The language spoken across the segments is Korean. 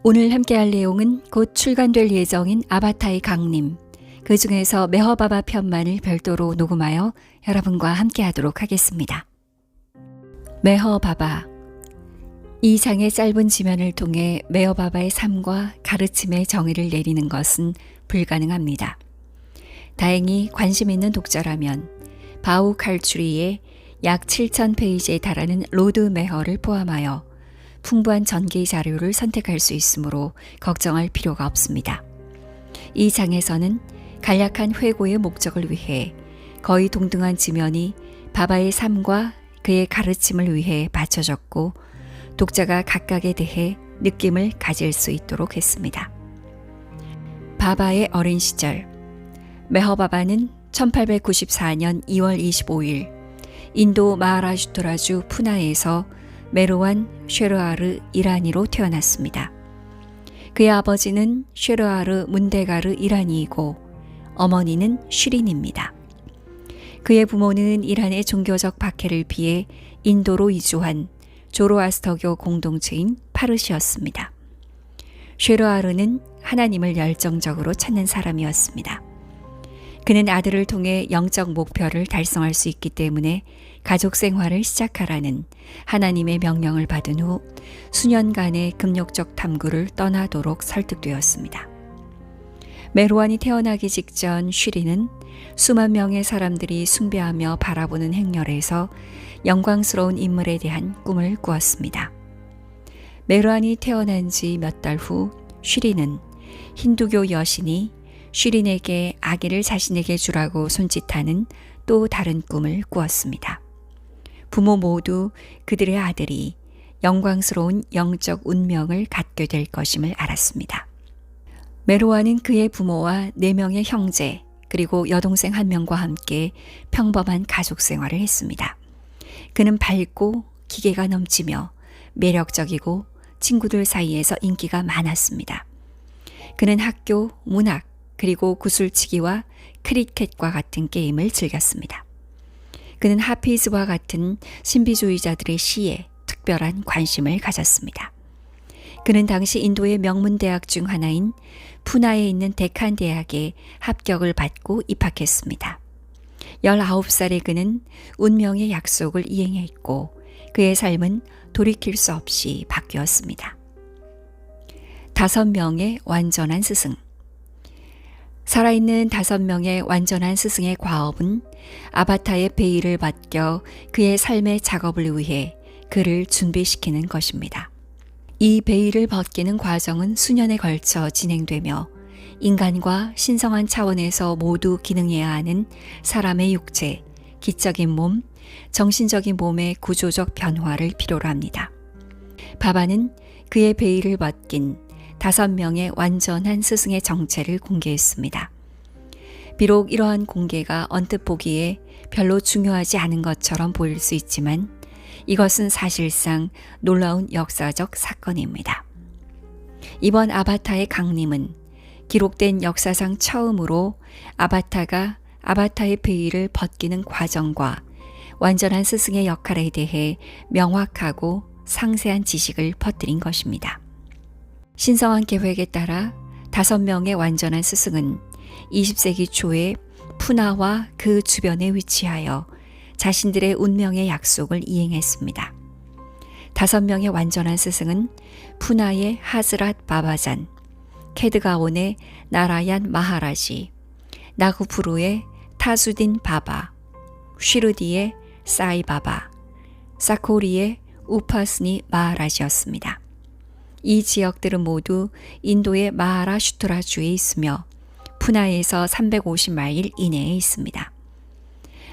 오늘 함께할 내용은 곧 출간될 예정인 아바타의 강림, 그 중에서 메허바바 편만을 별도로 녹음하여 여러분과 함께하도록 하겠습니다. 메허바바. 이 장의 짧은 지면을 통해 메허바바의 삶과 가르침의 정의를 내리는 것은 불가능합니다. 다행히 관심 있는 독자라면 바우 칼추리의 약 7,000페이지에 달하는 로드 메허를 포함하여 풍부한 전기 자료를 선택할 수 있으므로 걱정할 필요가 없습니다. 이 장에서는 간략한 회고의 목적을 위해 거의 동등한 지면이 바바의 삶과 그의 가르침을 위해 받쳐졌고 독자가 각각에 대해 느낌을 가질 수 있도록 했습니다. 바바의 어린 시절. 메허바바는 1894년 2월 25일 인도 마하라슈트라주 푸나에서 메르완 쉐르아르 이라니로 태어났습니다. 그의 아버지는 쉐르아르 문데가르 이라니이고 어머니는 쉬린입니다. 그의 부모는 이란의 종교적 박해를 피해 인도로 이주한 조로아스터교 공동체인 파르시였습니다. 쉐르아르는 하나님을 열정적으로 찾는 사람이었습니다. 그는 아들을 통해 영적 목표를 달성할 수 있기 때문에 가족 생활을 시작하라는 하나님의 명령을 받은 후 수년간의 금욕적 탐구를 떠나도록 설득되었습니다. 메르완이 태어나기 직전 쉬리는 수만 명의 사람들이 숭배하며 바라보는 행렬에서 영광스러운 인물에 대한 꿈을 꾸었습니다. 메르완이 태어난 지 몇 달 후 쉬리는 힌두교 여신이 쉬린에게 아기를 자신에게 주라고 손짓하는 또 다른 꿈을 꾸었습니다. 부모 모두 그들의 아들이 영광스러운 영적 운명을 갖게 될 것임을 알았습니다. 메르완은 그의 부모와 4명의 형제 그리고 여동생 1명과 함께 평범한 가족 생활을 했습니다. 그는 밝고 기계가 넘치며 매력적이고 친구들 사이에서 인기가 많았습니다. 그는 학교, 문학, 그리고 구슬치기와 크리켓과 같은 게임을 즐겼습니다. 그는 하피즈와 같은 신비주의자들의 시에 특별한 관심을 가졌습니다. 그는 당시 인도의 명문대학 중 하나인 푸나에 있는 데칸 대학에 합격을 받고 입학했습니다. 19살의 그는 운명의 약속을 이행했고 그의 삶은 돌이킬 수 없이 바뀌었습니다. 5명의 완전한 스승. 살아있는 5명의 완전한 스승의 과업은 아바타의 베일을 벗겨 그의 삶의 작업을 위해 그를 준비시키는 것입니다. 이 베일을 벗기는 과정은 수년에 걸쳐 진행되며 인간과 신성한 차원에서 모두 기능해야 하는 사람의 육체, 기적인 몸, 정신적인 몸의 구조적 변화를 필요로 합니다. 바바는 그의 베일을 벗긴 5명의 완전한 스승의 정체를 공개했습니다. 비록 이러한 공개가 언뜻 보기에 별로 중요하지 않은 것처럼 보일 수 있지만 이것은 사실상 놀라운 역사적 사건입니다. 이번 아바타의 강림은 기록된 역사상 처음으로 아바타가 아바타의 베일을 벗기는 과정과 완전한 스승의 역할에 대해 명확하고 상세한 지식을 퍼뜨린 것입니다. 신성한 계획에 따라 5명의 완전한 스승은 20세기 초에 푸나와 그 주변에 위치하여 자신들의 운명의 약속을 이행했습니다. 5명의 완전한 스승은 푸나의 하즈랏 바바잔, 케드가온의 나라얀 마하라지, 나구푸르의 타수딘 바바, 쉬르디의 사이 바바, 사코리의 우파스니 마하라지였습니다. 이 지역들은 모두 인도의 마하라슈트라주에 있으며 푸나에서 350마일 이내에 있습니다.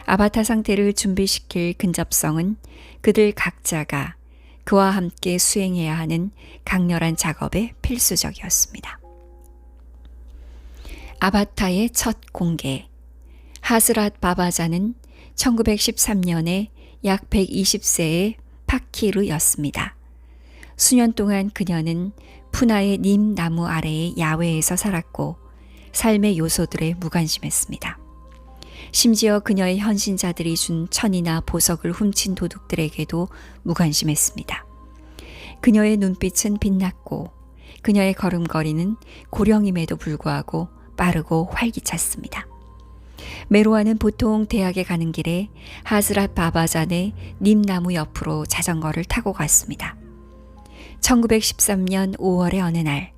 아바타 상태를 준비시킬 근접성은 그들 각자가 그와 함께 수행해야 하는 강렬한 작업에 필수적이었습니다. 아바타의 첫 공개. 하스랏 바바자는 1913년에 약 120세의 파키르였습니다. 수년 동안 그녀는 푸나의 님 나무 아래의 야외에서 살았고 삶의 요소들에 무관심했습니다. 심지어 그녀의 헌신자들이 준 천이나 보석을 훔친 도둑들에게도 무관심했습니다. 그녀의 눈빛은 빛났고 그녀의 걸음걸이는 고령임에도 불구하고 빠르고 활기찼습니다. 메로아는 보통 대학에 가는 길에 하즈랏 바바잔의 님나무 옆으로 자전거를 타고 갔습니다. 1913년 5월의 어느 날,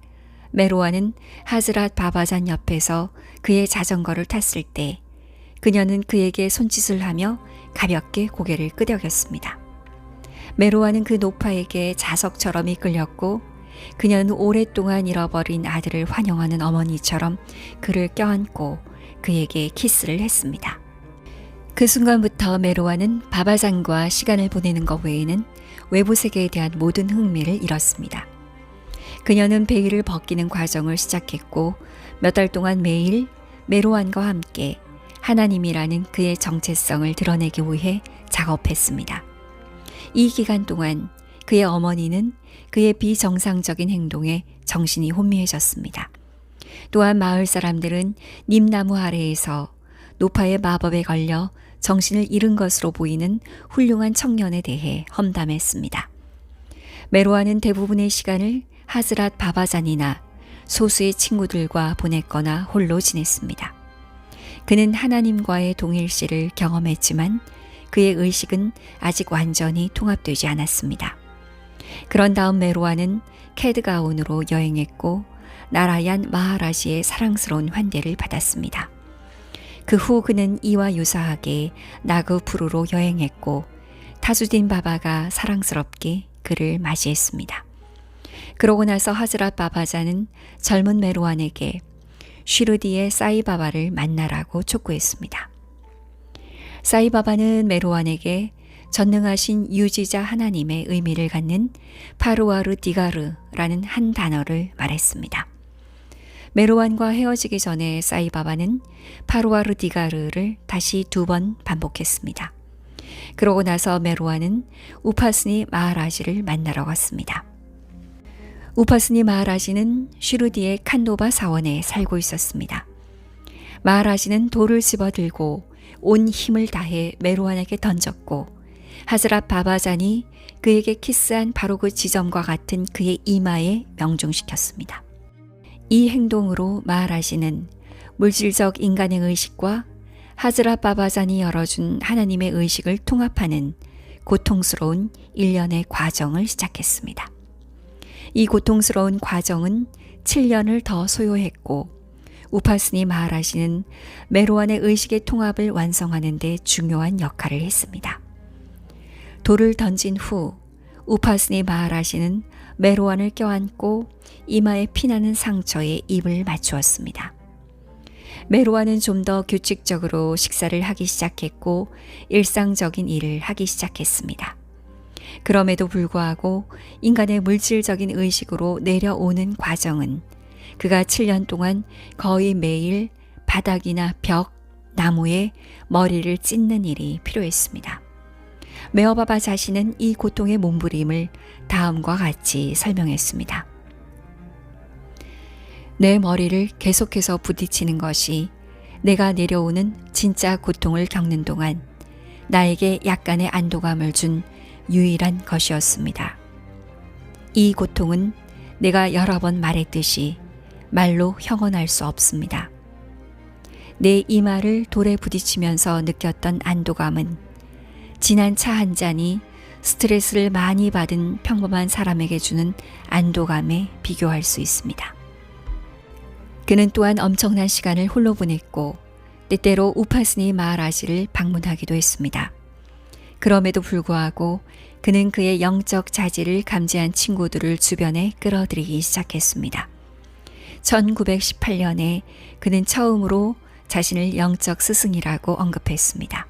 메로아는 하즈랏 바바잔 옆에서 그의 자전거를 탔을 때 그녀는 그에게 손짓을 하며 가볍게 고개를 끄덕였습니다. 메로아는 그 노파에게 자석처럼 이끌렸고 그녀는 오랫동안 잃어버린 아들을 환영하는 어머니처럼 그를 껴안고 그에게 키스를 했습니다. 그 순간부터 메로아는 바바잔과 시간을 보내는 것 외에는 외부 세계에 대한 모든 흥미를 잃었습니다. 그녀는 베일을 벗기는 과정을 시작했고 몇 달 동안 매일 메로안과 함께 하나님이라는 그의 정체성을 드러내기 위해 작업했습니다. 이 기간 동안 그의 어머니는 그의 비정상적인 행동에 정신이 혼미해졌습니다. 또한 마을 사람들은 님나무 아래에서 노파의 마법에 걸려 정신을 잃은 것으로 보이는 훌륭한 청년에 대해 험담했습니다. 메로아는 대부분의 시간을 하즈랏 바바잔이나 소수의 친구들과 보냈거나 홀로 지냈습니다. 그는 하나님과의 동일시를 경험했지만 그의 의식은 아직 완전히 통합되지 않았습니다. 그런 다음 메로아는 캐드가온으로 여행했고 나라얀 마하라지의 사랑스러운 환대를 받았습니다. 그 후 그는 이와 유사하게 나그푸르로 여행했고 타주딘 바바가 사랑스럽게 그를 맞이했습니다. 그러고 나서 하즈랏 바바자는 젊은 메로안에게 쉬르디의 사이바바를 만나라고 촉구했습니다. 사이바바는 메로안에게 전능하신 유지자 하나님의 의미를 갖는 파루아르 디가르라는 한 단어를 말했습니다. 메로안과 헤어지기 전에 사이바바는 파루아르 디가르를 다시 2번 반복했습니다. 그러고 나서 메로안은 우파스니 마하라지를 만나러 갔습니다. 우파스니 마하라지는 쉬르디의 칸도바 사원에 살고 있었습니다. 마하라지는 돌을 집어들고 온 힘을 다해 메로안에게 던졌고 하즈랏 바바잔이 그에게 키스한 바로 그 지점과 같은 그의 이마에 명중시켰습니다. 이 행동으로 마하라지는 물질적 인간의 의식과 하즈랏 바바잔이 열어준 하나님의 의식을 통합하는 고통스러운 일련의 과정을 시작했습니다. 이 고통스러운 과정은 7년을 더 소요했고 우파스니 마하라지는 메로안의 의식의 통합을 완성하는 데 중요한 역할을 했습니다. 돌을 던진 후 우파스니 마하라지는 메로안을 껴안고 이마에 피나는 상처에 입을 맞추었습니다. 메로안은 좀 더 규칙적으로 식사를 하기 시작했고 일상적인 일을 하기 시작했습니다. 그럼에도 불구하고 인간의 물질적인 의식으로 내려오는 과정은 그가 7년 동안 거의 매일 바닥이나 벽, 나무에 머리를 찢는 일이 필요했습니다. 메어바바 자신은 이 고통의 몸부림을 다음과 같이 설명했습니다. 내 머리를 계속해서 부딪히는 것이 내가 내려오는 진짜 고통을 겪는 동안 나에게 약간의 안도감을 준 유일한 것이었습니다. 이 고통은 내가 여러 번 말했듯이 말로 형언할 수 없습니다. 내 이마를 돌에 부딪히면서 느꼈던 안도감은 진한 차 한 잔이 스트레스를 많이 받은 평범한 사람에게 주는 안도감에 비교할 수 있습니다. 그는 또한 엄청난 시간을 홀로 보냈고 때때로 우파스니 마하라지를 방문하기도 했습니다. 그럼에도 불구하고 그는 그의 영적 자질을 감지한 친구들을 주변에 끌어들이기 시작했습니다. 1918년에 그는 처음으로 자신을 영적 스승이라고 언급했습니다.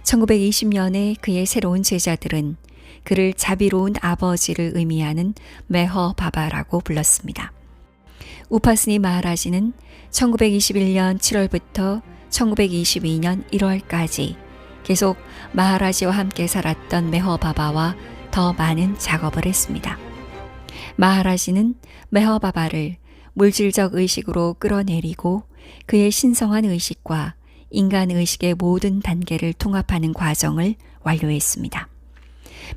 1920년에 그의 새로운 제자들은 그를 자비로운 아버지를 의미하는 메허 바바라고 불렀습니다. 우파스니 마하라지는 1921년 7월부터 1922년 1월까지 계속 마하라지와 함께 살았던 메허 바바와 더 많은 작업을 했습니다. 마하라지는 메허 바바를 물질적 의식으로 끌어내리고 그의 신성한 의식과 인간 의식의 모든 단계를 통합하는 과정을 완료했습니다.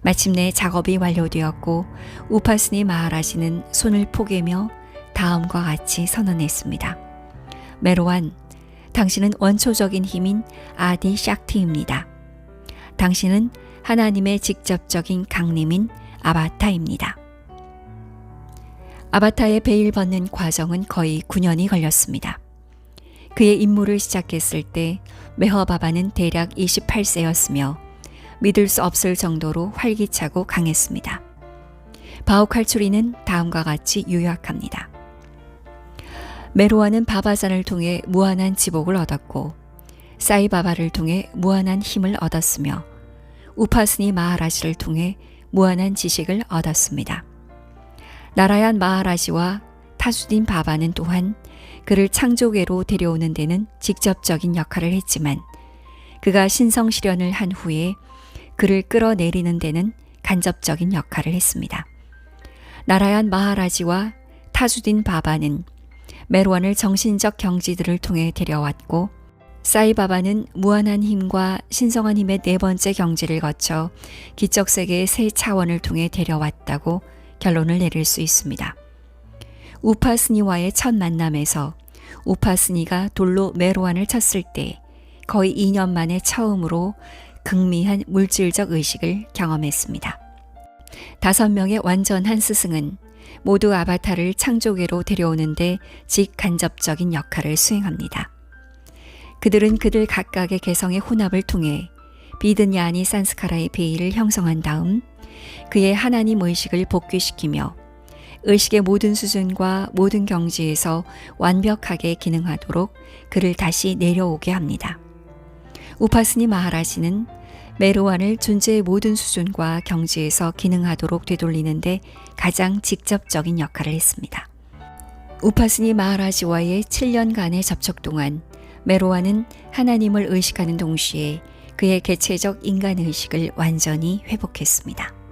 마침내 작업이 완료되었고 우파스니 마하라시는 손을 포개며 다음과 같이 선언했습니다. 메로안, 당신은 원초적인 힘인 아디 샥티입니다. 당신은 하나님의 직접적인 강림인 아바타입니다. 아바타의 베일 벗는 과정은 거의 9년이 걸렸습니다. 그의 임무를 시작했을 때 메허바바는 대략 28세였으며 믿을 수 없을 정도로 활기차고 강했습니다. 바오칼추리는 다음과 같이 요약합니다. 메로아는 바바잔을 통해 무한한 지복을 얻었고 사이바바를 통해 무한한 힘을 얻었으며 우파스니 마하라시를 통해 무한한 지식을 얻었습니다. 나라얀 마하라시와 타수딘 바바는 또한 그를 창조계로 데려오는 데는 직접적인 역할을 했지만 그가 신성실현을 한 후에 그를 끌어내리는 데는 간접적인 역할을 했습니다. 나라얀 마하라지와 타수딘 바바는 메로안을 정신적 경지들을 통해 데려왔고 사이바바는 무한한 힘과 신성한 힘의 네 번째 경지를 거쳐 기적 세계의 새 차원을 통해 데려왔다고 결론을 내릴 수 있습니다. 우파스니와의 첫 만남에서 우파스니가 돌로 메로안을 쳤을 때 거의 2년 만에 처음으로 극미한 물질적 의식을 경험했습니다. 5명의 완전한 스승은 모두 아바타를 창조계로 데려오는데 직간접적인 역할을 수행합니다. 그들은 그들 각각의 개성의 혼합을 통해 비드냐니 산스카라의 베일을 형성한 다음 그의 하나님 의식을 복귀시키며 의식의 모든 수준과 모든 경지에서 완벽하게 기능하도록 그를 다시 내려오게 합니다. 우파스니 마하라시는 메로안을 존재의 모든 수준과 경지에서 기능하도록 되돌리는데 가장 직접적인 역할을 했습니다. 우파스니 마하라시와의 7년간의 접촉 동안 메로안은 하나님을 의식하는 동시에 그의 개체적 인간의식을 완전히 회복했습니다.